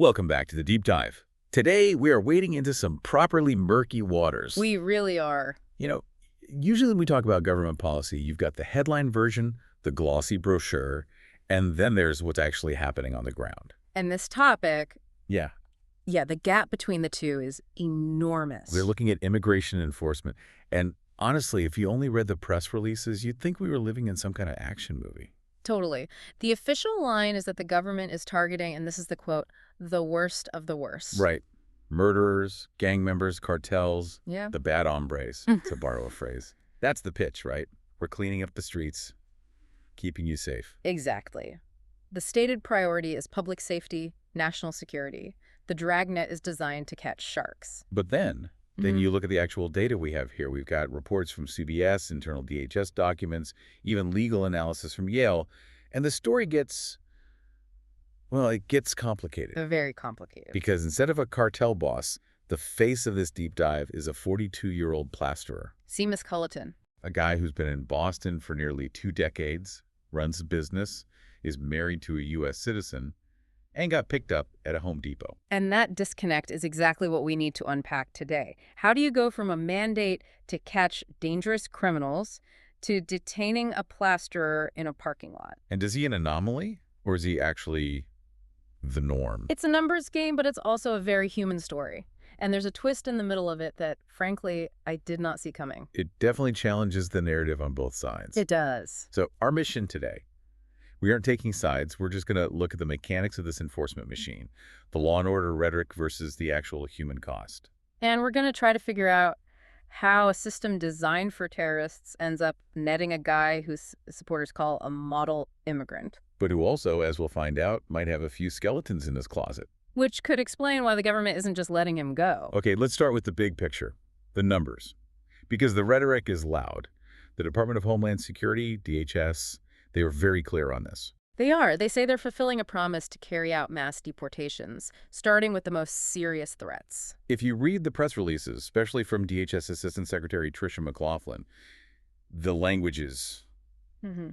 Welcome back to the Deep Dive. Today, we are wading into some properly murky waters. We really are. Usually when we talk about government policy, you've got the headline version, the glossy brochure, and then there's what's actually happening on the ground. And this topic, Yeah. the gap between the two is enormous. We're looking at immigration enforcement. And honestly, if you only read the press releases, you'd think we were living in some kind of action movie. Totally. The official line is that the government is targeting, and this is the quote, the worst of the worst. Right. Murderers, gang members, cartels, Yeah. the bad hombres, to borrow a phrase. That's the pitch, right? We're cleaning up the streets, keeping you safe. Exactly. The stated priority is public safety, national security. The dragnet is designed to catch sharks. But then you look at the actual data we have here. We've got reports from CBS, internal DHS documents, even legal analysis from Yale. And the story gets, well, it gets complicated. Very complicated. Because instead of a cartel boss, the face of this deep dive is a 42-year-old plasterer. Seamus Culleton. A guy who's been in Boston for nearly 2 decades, runs a business, is married to a U.S. citizen, and got picked up at a Home Depot. And that disconnect is exactly what we need to unpack today. How do you go from a mandate to catch dangerous criminals to detaining a plasterer in a parking lot? And is he an anomaly, or is he actually the norm? It's a numbers game, but it's also a very human story. And there's a twist in the middle of it that, frankly, I did not see coming. It definitely challenges the narrative on both sides. It does. So our mission today, we aren't taking sides. We're just going to look at the mechanics of this enforcement machine, the law and order rhetoric versus the actual human cost. And we're going to try to figure out how a system designed for terrorists ends up netting a guy who supporters call a model immigrant. But who also, as we'll find out, might have a few skeletons in his closet. Which could explain why the government isn't just letting him go. Okay, let's start with the big picture, the numbers. Because the rhetoric is loud. The Department of Homeland Security, DHS, they were very clear on this. They are. They say they're fulfilling a promise to carry out mass deportations, starting with the most serious threats. If you read the press releases, especially from DHS Assistant Secretary Tricia McLaughlin, the language is,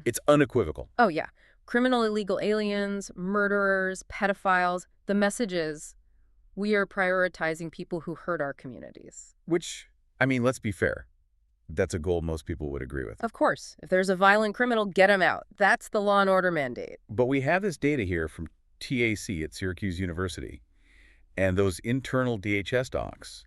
it's unequivocal. Oh, yeah. Criminal illegal aliens, murderers, pedophiles. The message is, we are prioritizing people who hurt our communities. Which, I mean, let's be fair. That's a goal most people would agree with. Of course. If there's a violent criminal, get him out. That's the law and order mandate. But we have this data here from TAC at Syracuse University and those internal DHS docs.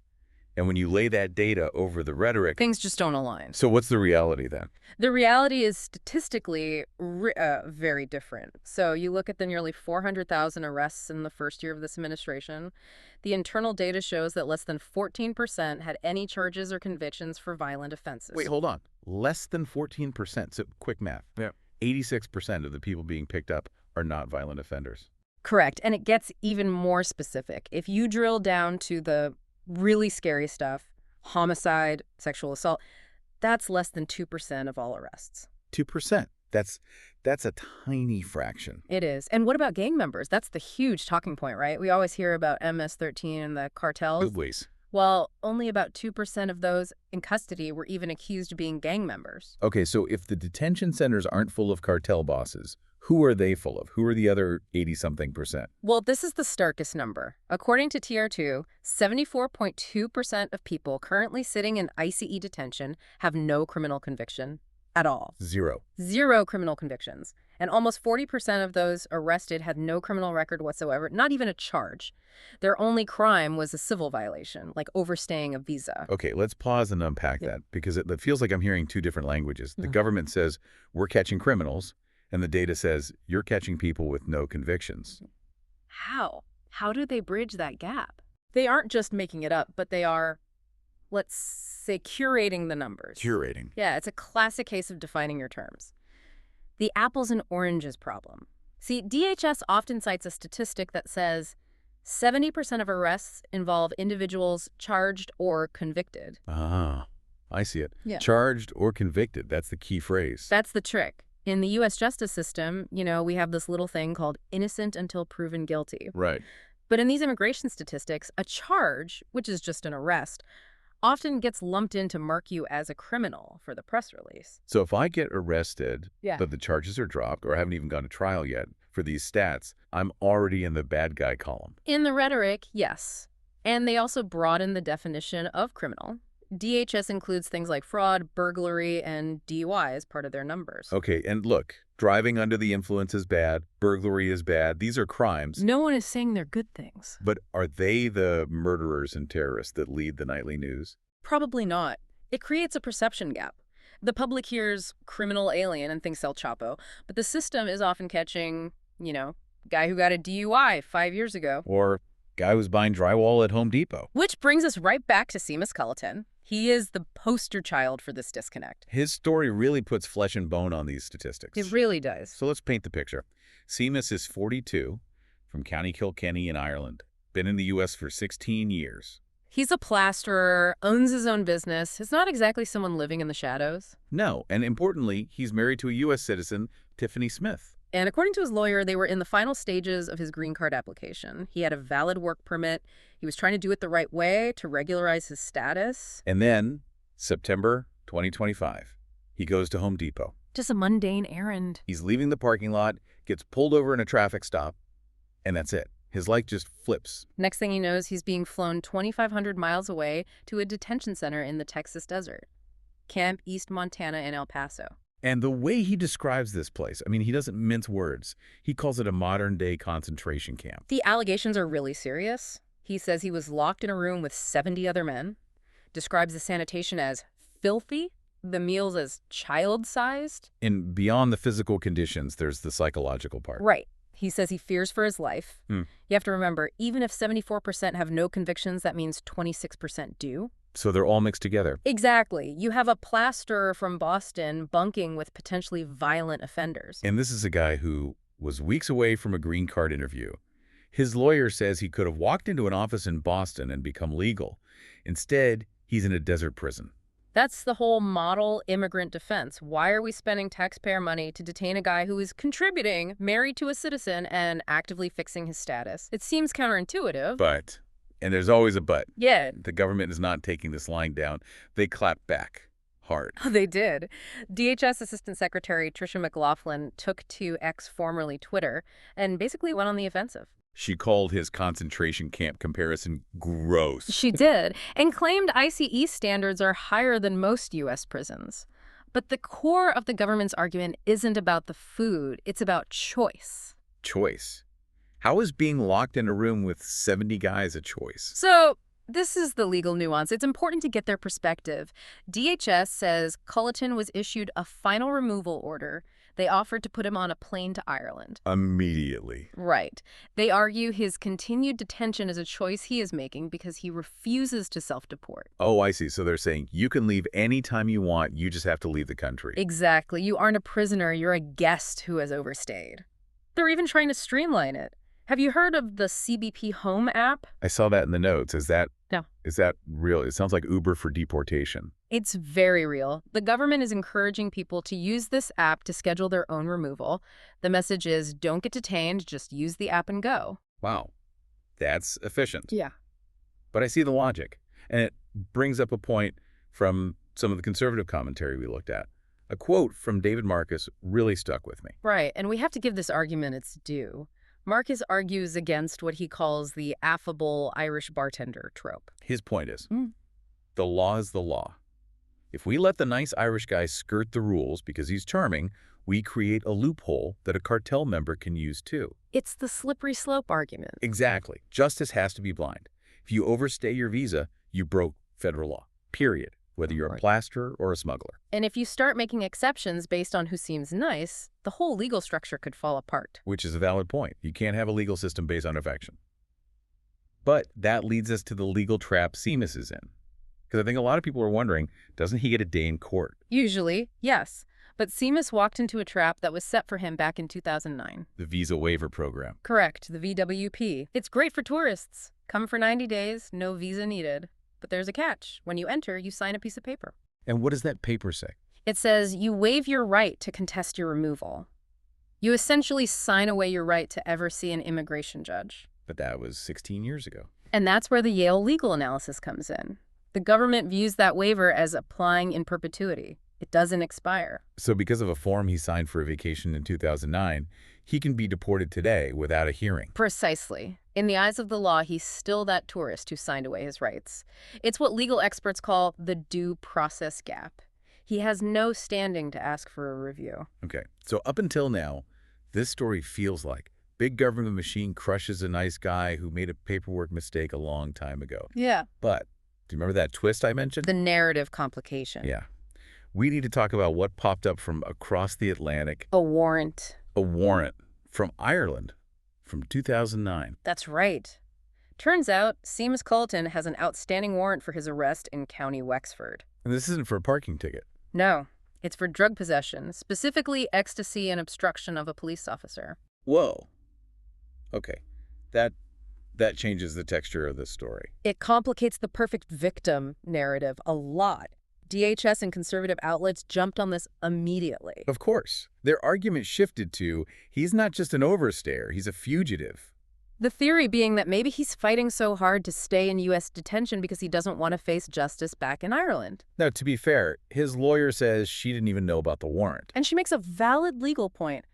And when you lay that data over the rhetoric... Things just don't align. So what's the reality then? The reality is statistically very different. So you look at the nearly 400,000 arrests in the first year of this administration. The internal data shows that less than 14% had any charges or convictions for violent offenses. Wait, hold on. Less than 14%. So quick math. Yeah. 86% of the people being picked up are not violent offenders. Correct. And it gets even more specific. If you drill down to the really scary stuff, homicide, sexual assault, that's less than 2% of all arrests. 2%. That's a tiny fraction. It is. And what about gang members? That's the huge talking point, right? We always hear about MS-13 and the cartels. Good ways. Well, only about 2% of those in custody were even accused of being gang members. Okay, so if the detention centers aren't full of cartel bosses, who are they full of? Who are the other 80-something%? Well, this is the starkest number. According to TR2, 74.2% of people currently sitting in ICE detention have no criminal conviction at all. Zero Criminal convictions. And almost 40% of those arrested had no criminal record whatsoever, not even a charge. Their only crime was a civil violation, like overstaying a visa. Okay, let's pause and unpack that, because it feels like I'm hearing two different languages. The government says, we're catching criminals, and the data says, you're catching people with no convictions. How? How do they bridge that gap? They aren't just making it up, but they are, let's say, curating the numbers. Curating. Yeah, it's a classic case of defining your terms. The apples and oranges problem. See, DHS often cites a statistic that says 70% of arrests involve individuals charged or convicted. Ah, I see it. Yeah. Charged or convicted. That's the key phrase. That's the trick. In the U.S. justice system, we have this little thing called innocent until proven guilty. Right. But in these immigration statistics, a charge, which is just an arrest, often gets lumped in to mark you as a criminal for the press release. So if I get arrested, Yeah. but the charges are dropped, or I haven't even gone to trial yet, for these stats, I'm already in the bad guy column. In the rhetoric, yes. And they also broaden the definition of criminal. DHS includes things like fraud, burglary, and DUI as part of their numbers. Okay, and look, driving under the influence is bad, burglary is bad, these are crimes. No one is saying they're good things. But are they the murderers and terrorists that lead the nightly news? Probably not. It creates a perception gap. The public hears criminal alien and thinks El Chapo, but the system is often catching, guy who got a DUI 5 years ago. Or guy who's buying drywall at Home Depot. Which brings us right back to Seamus Culleton. He is the poster child for this disconnect. His story really puts flesh and bone on these statistics. It really does. So let's paint the picture. Seamus is 42, from County Kilkenny in Ireland. Been in the U.S. for 16 years. He's a plasterer, owns his own business. He's not exactly someone living in the shadows. No, and importantly, he's married to a U.S. citizen, Tiffany Smith. And according to his lawyer, they were in the final stages of his green card application. He had a valid work permit. He was trying to do it the right way to regularize his status. And then, September 2025, he goes to Home Depot. Just a mundane errand. He's leaving the parking lot, gets pulled over in a traffic stop, and that's it. His life just flips. Next thing he knows, he's being flown 2,500 miles away to a detention center in the Texas desert. Camp East Montana in El Paso. And the way he describes this place, he doesn't mince words. He calls it a modern-day concentration camp. The allegations are really serious. He says he was locked in a room with 70 other men, describes the sanitation as filthy, the meals as child-sized. And beyond the physical conditions, there's the psychological part. Right. He says he fears for his life. You have to remember, even if 74% have no convictions, that means 26% do. So they're all mixed together. Exactly. You have a plasterer from Boston bunking with potentially violent offenders. And this is a guy who was weeks away from a green card interview. His lawyer says he could have walked into an office in Boston and become legal. Instead, he's in a desert prison. That's the whole model immigrant defense. Why are we spending taxpayer money to detain a guy who is contributing, married to a citizen, and actively fixing his status? It seems counterintuitive. But, and there's always a but. Yeah. The government is not taking this lying down. They clap back hard. They did. DHS Assistant Secretary Tricia McLaughlin took to X, formerly Twitter, and basically went on the offensive. She called his concentration camp comparison gross. She did, and claimed ICE standards are higher than most U.S. prisons. But the core of the government's argument isn't about the food, it's about choice. Choice? How is being locked in a room with 70 guys a choice? So, this is the legal nuance. It's important to get their perspective. DHS says Culleton was issued a final removal order. They offered to put him on a plane to Ireland. Immediately. Right. They argue his continued detention is a choice he is making because he refuses to self-deport. Oh, I see. So they're saying you can leave anytime you want, you just have to leave the country. Exactly. You aren't a prisoner, you're a guest who has overstayed. They're even trying to streamline it. Have you heard of the CBP Home app? I saw that in the notes. Is that real? It sounds like Uber for deportation. It's very real. The government is encouraging people to use this app to schedule their own removal. The message is, don't get detained, just use the app and go. Wow. That's efficient. Yeah. But I see the logic. And it brings up a point from some of the conservative commentary we looked at. A quote from David Marcus really stuck with me. Right, and we have to give this argument its due. Marcus argues against what he calls the affable Irish bartender trope. His point is, the law is the law. If we let the nice Irish guy skirt the rules because he's charming, we create a loophole that a cartel member can use too. It's the slippery slope argument. Exactly. Justice has to be blind. If you overstay your visa, you broke federal law, period, whether you're a plasterer or a smuggler. And if you start making exceptions based on who seems nice, the whole legal structure could fall apart. Which is a valid point. You can't have a legal system based on affection. But that leads us to the legal trap Seamus is in. Because I think a lot of people are wondering, doesn't he get a day in court? Usually, yes. But Seamus walked into a trap that was set for him back in 2009. The Visa Waiver Program. Correct, the VWP. It's great for tourists. Come for 90 days, no visa needed. But there's a catch. When you enter, you sign a piece of paper. And what does that paper say? It says you waive your right to contest your removal. You essentially sign away your right to ever see an immigration judge. But that was 16 years ago. And that's where the Yale legal analysis comes in. The government views that waiver as applying in perpetuity. It doesn't expire. So because of a form he signed for a vacation in 2009, he can be deported today without a hearing. Precisely. In the eyes of the law, he's still that tourist who signed away his rights. It's what legal experts call the due process gap. He has no standing to ask for a review. Okay, so up until now, this story feels like big government machine crushes a nice guy who made a paperwork mistake a long time ago. Yeah. But do you remember that twist I mentioned? The narrative complication. Yeah. We need to talk about what popped up from across the Atlantic. A warrant. A warrant from Ireland from 2009. That's right. Turns out, Seamus Culleton has an outstanding warrant for his arrest in County Wexford. And this isn't for a parking ticket. No, it's for drug possession, specifically ecstasy and obstruction of a police officer. Whoa. Okay. That changes the texture of this story. It complicates the perfect victim narrative a lot. DHS and conservative outlets jumped on this immediately. Of course. Their argument shifted to, he's not just an overstayer, he's a fugitive. The theory being that maybe he's fighting so hard to stay in U.S. detention because he doesn't want to face justice back in Ireland. Now, to be fair, his lawyer says she didn't even know about the warrant. And she makes a valid legal point.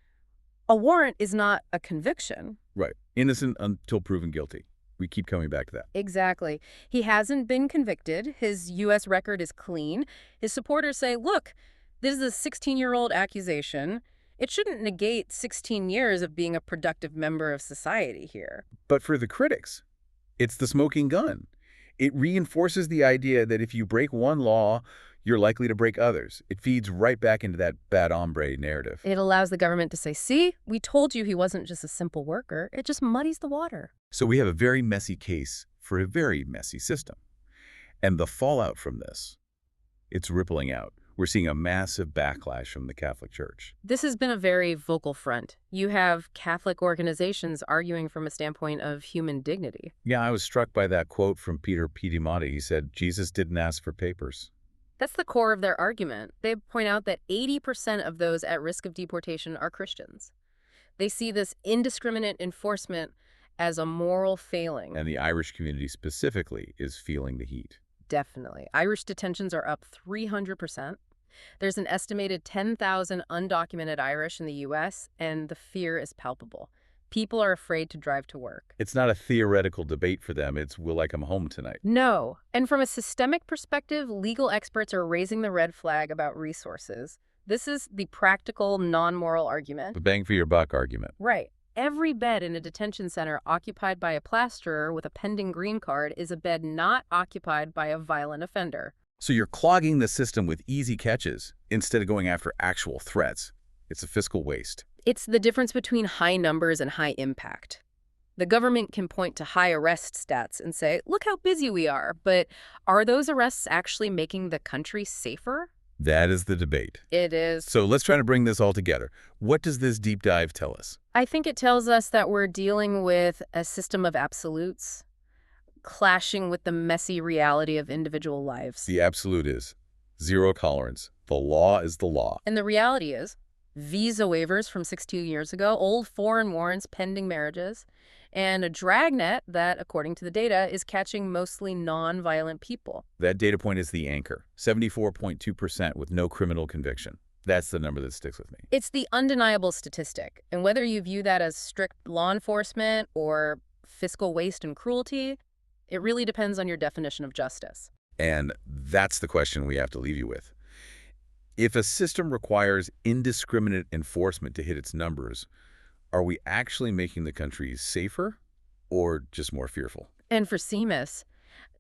A warrant is not a conviction. Right. Innocent until proven guilty. We keep coming back to that. Exactly. He hasn't been convicted. His U.S. record is clean. His supporters say, look, this is a 16-year-old accusation. It shouldn't negate 16 years of being a productive member of society here. But for the critics, it's the smoking gun. It reinforces the idea that if you break one law, you're likely to break others. It feeds right back into that bad hombre narrative. It allows the government to say, see, we told you he wasn't just a simple worker. It just muddies the water. So we have a very messy case for a very messy system. And the fallout from this, it's rippling out. We're seeing a massive backlash from the Catholic Church. This has been a very vocal front. You have Catholic organizations arguing from a standpoint of human dignity. Yeah, I was struck by that quote from Peter Piedimati. He said, Jesus didn't ask for papers. That's the core of their argument. They point out that 80% of those at risk of deportation are Christians. They see this indiscriminate enforcement as a moral failing. And the Irish community specifically is feeling the heat. Definitely. Irish detentions are up 300%. There's an estimated 10,000 undocumented Irish in the U.S., and the fear is palpable. People are afraid to drive to work. It's not a theoretical debate for them. It's, will I come home tonight? No. And from a systemic perspective, legal experts are raising the red flag about resources. This is the practical, non-moral argument. The bang for your buck argument. Right. Every bed in a detention center occupied by a plasterer with a pending green card is a bed not occupied by a violent offender. So you're clogging the system with easy catches instead of going after actual threats. It's a fiscal waste. It's the difference between high numbers and high impact. The government can point to high arrest stats and say, look how busy we are, but are those arrests actually making the country safer? That is the debate. It is. So let's try to bring this all together. What does this deep dive tell us? I think it tells us that we're dealing with a system of absolutes, clashing with the messy reality of individual lives. The absolute is zero tolerance. The law is the law. And the reality is visa waivers from 62 years ago, old foreign warrants pending marriages, and a dragnet that, according to the data, is catching mostly non-violent people. That data point is the anchor, 74.2% with no criminal conviction. That's the number that sticks with me. It's the undeniable statistic, and whether you view that as strict law enforcement or fiscal waste and cruelty, it really depends on your definition of justice. And that's the question we have to leave you with. If a system requires indiscriminate enforcement to hit its numbers, are we actually making the country safer or just more fearful? And for Seamus,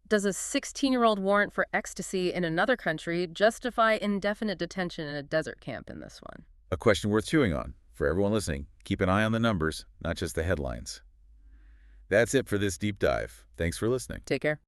does a 16-year-old warrant for ecstasy in another country justify indefinite detention in a desert camp in this one? A question worth chewing on. For everyone listening, keep an eye on the numbers, not just the headlines. That's it for this deep dive. Thanks for listening. Take care.